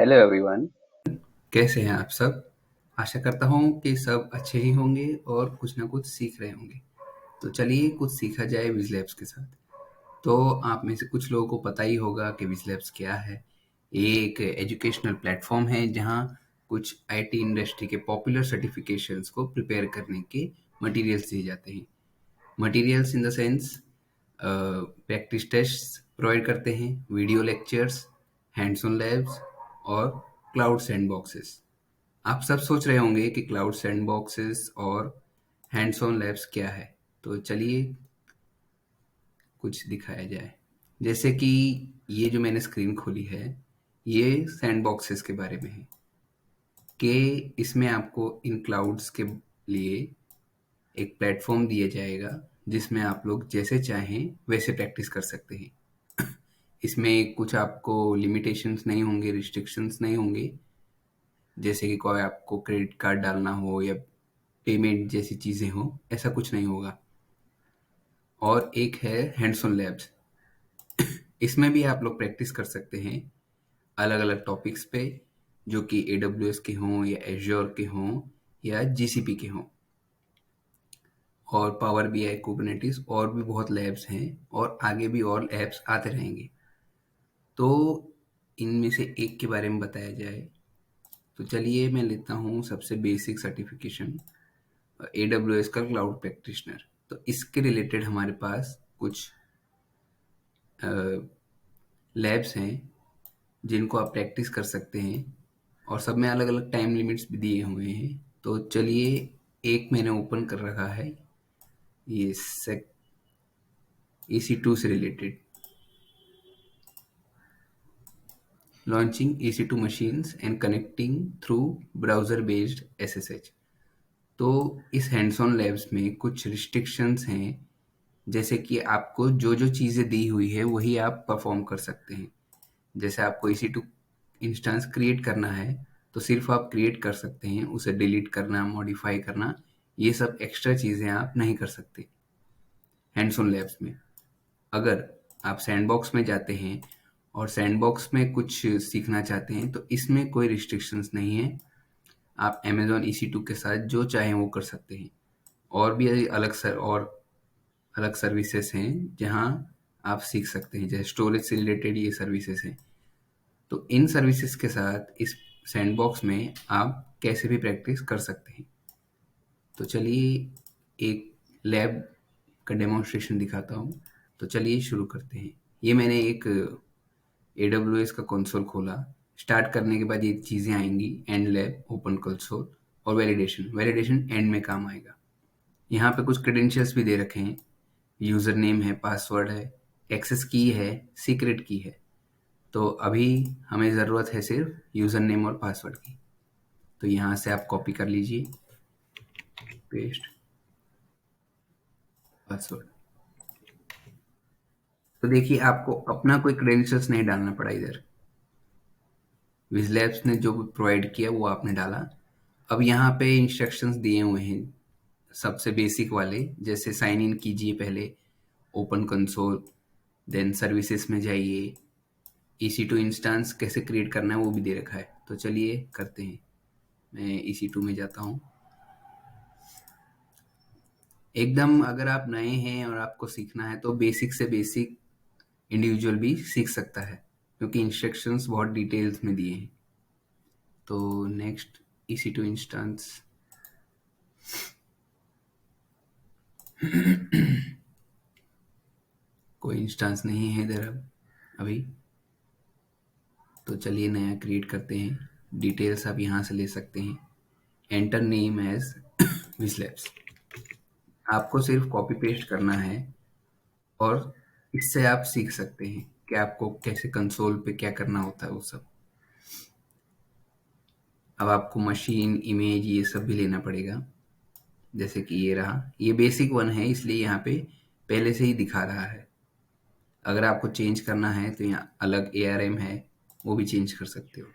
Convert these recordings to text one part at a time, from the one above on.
Hello everyone. कैसे हैं आप सब? आशा करता हूँ कि सब अच्छे ही होंगे और कुछ ना कुछ सीख रहे होंगे। तो चलिए कुछ सीखा जाए विज़ लैब्स के साथ। तो आप में से कुछ लोगों को पता ही होगा कि विज़ लैब्स क्या है। ये एक एजुकेशनल प्लेटफॉर्म है जहाँ कुछ आईटी इंडस्ट्री के पॉपुलर सर्टिफिकेशंस को प्रिपेयर करने के मटेरियल्स दिए जाते हैं। Materials in the sense practice test provide करते हैं, video lectures, hands on labs और क्लाउड सैंडबॉक्सेस। आप सब सोच रहे होंगे कि क्लाउड सैंडबॉक्सेस और हैंड्स ऑन लैब्स क्या है। तो चलिए कुछ दिखाया जाए। जैसे कि ये जो मैंने स्क्रीन खोली है, ये सैंडबॉक्सेस के बारे में है कि इसमें आपको इन क्लाउड्स के लिए एक प्लेटफॉर्म दिया जाएगा जिसमें आप लोग जैसे चाहें वैसे प्रैक्टिस कर सकते हैं। इसमें कुछ आपको लिमिटेशंस नहीं होंगे, रिस्ट्रिक्शंस नहीं होंगे, जैसे कि कोई आपको क्रेडिट कार्ड डालना हो या पेमेंट जैसी चीज़ें हों, ऐसा कुछ नहीं होगा। और एक है हैंड्स ऑन लैब्स। इसमें भी आप लोग प्रैक्टिस कर सकते हैं अलग अलग टॉपिक्स पे, जो कि AWS के हों या एज्योर के हों या GCP के हों। और पावर BI, कुबरनेटिस और भी बहुत लैब्स हैं और आगे भी और लैब्स आते रहेंगे। तो इनमें से एक के बारे में बताया जाए तो चलिए मैं लेता हूँ सबसे बेसिक सर्टिफिकेशन, AWS का क्लाउड प्रैक्टिशनर। तो इसके रिलेटेड हमारे पास कुछ लैब्स हैं जिनको आप प्रैक्टिस कर सकते हैं और सब में अलग अलग टाइम लिमिट्स भी दिए हुए हैं। तो चलिए एक मैंने ओपन कर रखा है, ये सेक EC2 से related, launching EC2 machines and connecting through browser based SSH। तो इस हैंड्स ऑन लैब्स में कुछ रिस्ट्रिक्शंस हैं, जैसे कि आपको जो जो चीज़ें दी हुई है वही आप परफॉर्म कर सकते हैं। जैसे आपको EC2 इंस्टेंस क्रिएट करना है तो सिर्फ आप क्रिएट कर सकते हैं, उसे डिलीट करना, मॉडिफाई करना, ये सब एक्स्ट्रा चीज़ें आप नहीं कर सकते हैंड्स ऑन लैब्स में। अगर आप सैंडबॉक्स में जाते हैं और सैंडबॉक्स में कुछ सीखना चाहते हैं तो इसमें कोई रिस्ट्रिक्शंस नहीं है। आप अमेजॉन EC2 के साथ जो चाहें वो कर सकते हैं। और भी अलग सर्विसेज हैं जहां आप सीख सकते हैं, जैसे स्टोरेज से रिलेटेड ये सर्विसेज हैं। तो इन सर्विसेज के साथ इस सैंडबॉक्स में आप कैसे भी प्रैक्टिस कर सकते हैं। तो चलिए एक लैब का डेमोन्स्ट्रेशन दिखाता हूँ। तो चलिए शुरू करते हैं। ये मैंने एक AWS का कंसोल खोला। स्टार्ट करने के बाद ये चीज़ें आएंगी, एंड लैब, ओपन कंसोल और वैलिडेशन। वैलिडेशन एंड में काम आएगा। यहाँ पे कुछ क्रेडेंशियल्स भी दे रखे हैं, यूज़र नेम है, पासवर्ड है, एक्सेस की है, सीक्रेट की है। तो अभी हमें ज़रूरत है सिर्फ यूज़र नेम और पासवर्ड की। तो यहाँ से आप कॉपी कर लीजिए, पेस्ट, पासवर्ड। तो देखिए आपको अपना कोई क्रेडेंशियल्स नहीं डालना पड़ा इधर। विज लैब्स ने जो प्रोवाइड किया वो आपने डाला। अब यहाँ पे इंस्ट्रक्शंस दिए हुए हैं सबसे बेसिक वाले, जैसे साइन इन कीजिए पहले, ओपन कंसोल, देन सर्विसेज में जाइए, EC2 इंस्टेंस कैसे क्रिएट करना है वो भी दे रखा है। तो चलिए करते हैं। मैं EC2 में जाता हूँ। एकदम अगर आप नए हैं और आपको सीखना है तो बेसिक से बेसिक इंडिविजुअल भी सीख सकता है, क्योंकि इंस्ट्रक्शंस बहुत डिटेल्स में दिए हैं। तो नेक्स्ट, EC2 इंस्टेंस। कोई इंस्टेंस नहीं है इधर अब अभी। तो चलिए नया क्रिएट करते हैं। डिटेल्स आप यहाँ से ले सकते हैं। Enter name as Wizlabs. आपको सिर्फ कॉपी पेस्ट करना है और इससे आप सीख सकते हैं कि आपको कैसे कंसोल पे क्या करना होता है वो सब। अब आपको मशीन, इमेज, ये सब भी लेना पड़ेगा। जैसे कि ये रहा, ये बेसिक वन है इसलिए यहाँ पे पहले से ही दिखा रहा है। अगर आपको चेंज करना है तो यहाँ अलग ARM है, वो भी चेंज कर सकते हो।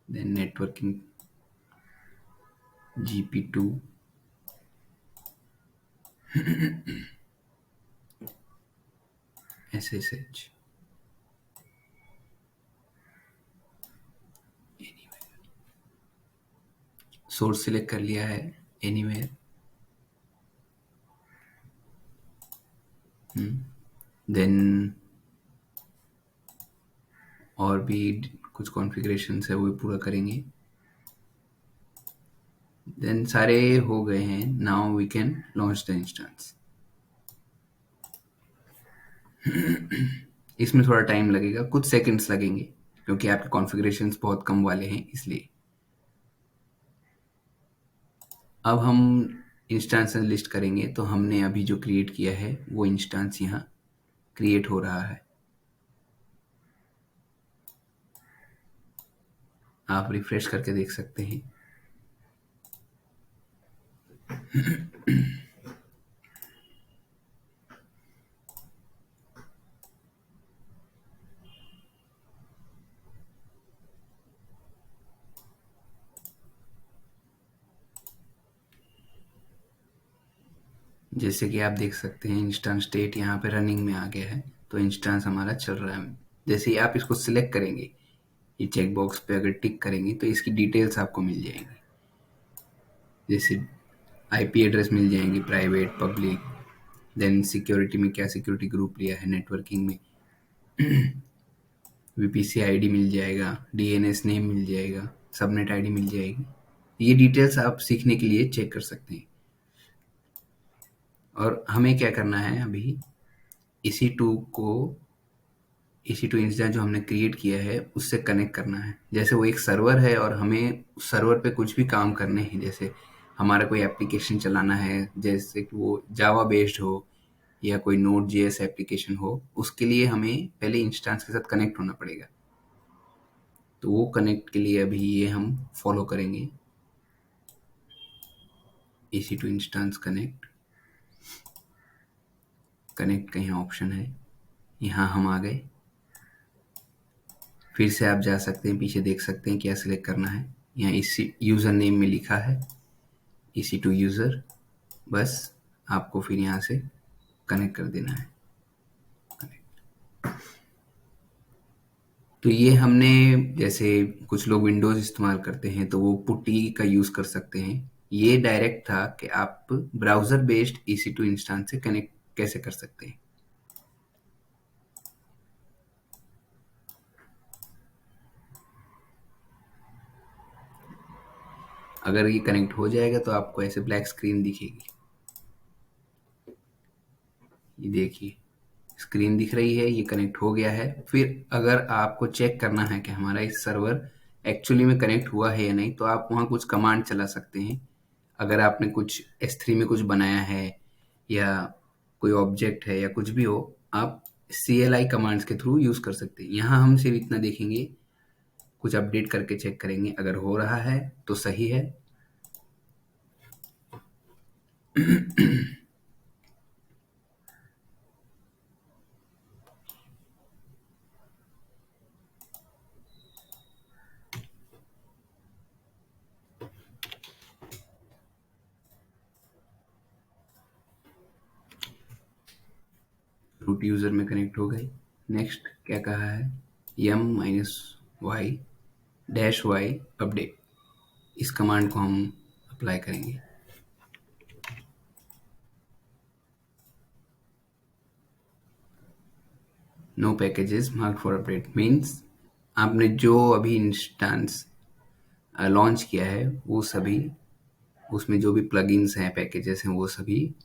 Then networking, GP2, SSH। Source select कर लिया है, एनीवेयर। देन और भी कुछ कॉन्फ़िगरेशन है वो पूरा करेंगे। देन सारे हो गए हैं। Now we can launch the instance. इसमें थोड़ा टाइम लगेगा, कुछ सेकंड्स लगेंगे, क्योंकि आपके कॉन्फ़िगरेशंस बहुत कम वाले हैं इसलिए। अब हम इंस्टेंस लिस्ट करेंगे, तो हमने अभी जो क्रिएट किया है वो इंस्टेंस यहाँ क्रिएट हो रहा है। आप रिफ्रेश करके देख सकते हैं। जैसे कि आप देख सकते हैं इंस्टेंस स्टेट यहाँ पे रनिंग में आ गया है, तो इंस्टेंस हमारा चल रहा है। जैसे ही आप इसको सिलेक्ट करेंगे, ये चेक बॉक्स पे अगर टिक करेंगे तो इसकी डिटेल्स आपको मिल जाएंगी। जैसे आईपी एड्रेस मिल जाएंगी, प्राइवेट, पब्लिक। देन सिक्योरिटी में क्या सिक्योरिटी ग्रुप लिया है, नेटवर्किंग में वीपीसी आईडी मिल जाएगा, डीएनएस नेम मिल जाएगा, सबनेट आईडी मिल जाएगी। ये डिटेल्स आप सीखने के लिए चेक कर सकते हैं। और हमें क्या करना है, अभी EC2 इंस्टेंस जो हमने क्रिएट किया है उससे कनेक्ट करना है। जैसे वो एक सर्वर है और हमें उस सर्वर पे कुछ भी काम करने हैं, जैसे हमारा कोई एप्लीकेशन चलाना है, जैसे कि वो जावा बेस्ड हो या कोई नोड जेएस एप्लीकेशन हो, उसके लिए हमें पहले इंस्टेंस के साथ कनेक्ट होना पड़ेगा। तो वो कनेक्ट के लिए अभी ये हम फॉलो करेंगे। EC2 इंस्टेंस कनेक्ट का यहाँ ऑप्शन है, यहाँ हम आ गए। फिर से आप जा सकते हैं, पीछे देख सकते हैं क्या सिलेक्ट करना है। यहाँ इसी यूज़र नेम में लिखा है EC2 यूज़र, बस आपको फिर यहाँ से कनेक्ट कर देना है। तो ये हमने, जैसे कुछ लोग विंडोज़ इस्तेमाल करते हैं तो वो पुट्टी का यूज़ कर सकते हैं। ये डायरेक्ट था कि आप ब्राउज़र बेस्ड EC2 इंस्टेंस से कनेक्ट कैसे कर सकते हैं। अगर ये कनेक्ट हो जाएगा तो आपको ऐसे ब्लैक स्क्रीन दिखेगी। ये देखिए स्क्रीन दिख रही है, ये कनेक्ट हो गया है। फिर अगर आपको चेक करना है कि हमारा इस सर्वर एक्चुअली में कनेक्ट हुआ है या नहीं, तो आप वहाँ कुछ कमांड चला सकते हैं। अगर आपने कुछ S3 में कुछ बनाया है या कोई ऑब्जेक्ट है या कुछ भी हो, आप CLI कमांड्स के थ्रू यूज़ कर सकते हैं। यहाँ हम सिर्फ इतना देखेंगे, कुछ अपडेट करके चेक करेंगे, अगर हो रहा है तो सही है। रूट यूज़र में कनेक्ट हो गए। नेक्स्ट क्या कहा है, m-y-y अपडेट, इस कमांड को हम अप्लाई करेंगे। No packages mark for update means आपने जो अभी इंस्टेंस लॉन्च किया है वो सभी, उसमें जो भी प्लगइन्स हैं, पैकेजेस हैं, वो सभी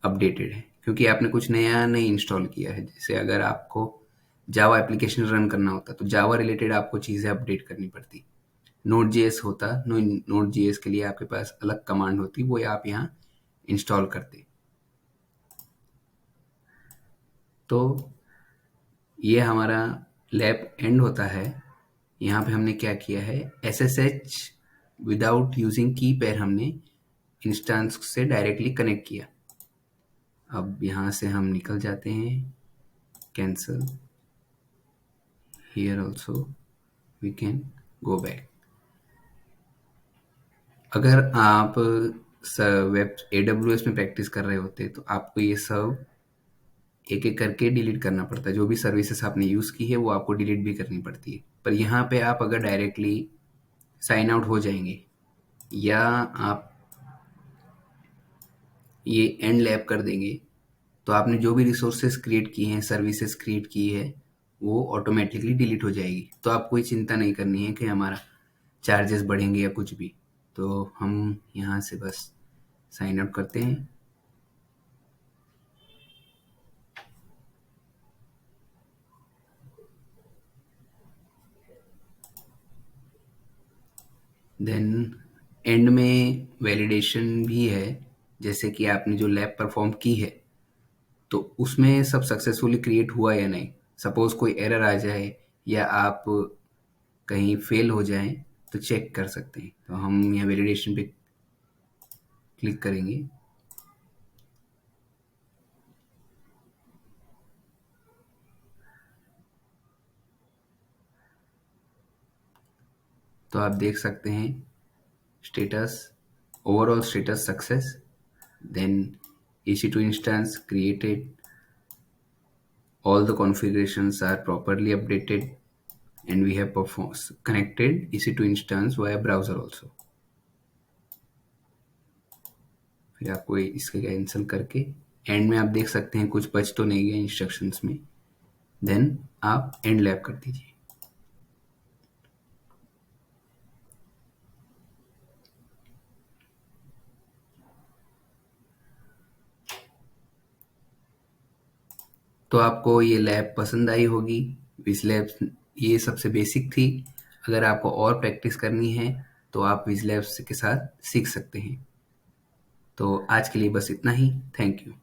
अपडेटेड हैं, क्योंकि आपने कुछ नया नहीं इंस्टॉल किया है। जैसे अगर आपको जावा एप्लीकेशन रन करना होता तो जावा रिलेटेड आपको चीज़ें अपडेट करनी पड़ती। नोड जेएस होता, नोड जेएस के लिए आपके पास अलग कमांड होती, वो आप यहाँ इंस्टॉल करते। तो ये हमारा लैब एंड होता है। यहाँ पे हमने क्या किया है, SSH without using key pair हमने इंस्टेंस से डायरेक्टली कनेक्ट किया। अब यहाँ से हम निकल जाते हैं, cancel, here also we can go back. अगर आप वेब AWS में प्रैक्टिस कर रहे होते तो आपको ये सब एक एक करके डिलीट करना पड़ता है। जो भी सर्विसेज आपने यूज़ की है वो आपको डिलीट भी करनी पड़ती है। पर यहाँ पे आप अगर डायरेक्टली साइन आउट हो जाएंगे, या आप ये एंड लैब कर देंगे तो आपने जो भी रिसोर्सेज क्रिएट किए हैं, सर्विसेज क्रिएट की है, वो ऑटोमेटिकली डिलीट हो जाएगी। तो आप कोई चिंता नहीं करनी है कि हमारा चार्जेस बढ़ेंगे या कुछ भी। तो हम यहाँ से बस साइन आउट करते हैं। देन एंड में वैलिडेशन भी है, जैसे कि आपने जो लैब परफॉर्म की है तो उसमें सब सक्सेसफुली क्रिएट हुआ या नहीं। सपोज कोई एरर आ जाए या आप कहीं फेल हो जाएं तो चेक कर सकते हैं। तो हम यहाँ वैलिडेशन पे क्लिक करेंगे। तो आप देख सकते हैं status, overall status success, then EC2 instance created, all the configurations are properly updated, and we have connected EC2 instance via browser also। फिर आपको इसके कैंसिल करके एंड में आप देख सकते हैं कुछ बच तो नहीं गया इंस्ट्रक्शंस में। देन आप एंड लैब कर दीजिए। तो आपको ये लैब पसंद आई होगी। विज लैब ये सबसे बेसिक थी। अगर आपको और प्रैक्टिस करनी है तो आप विज लैब्स के साथ सीख सकते हैं। तो आज के लिए बस इतना ही। Thank you.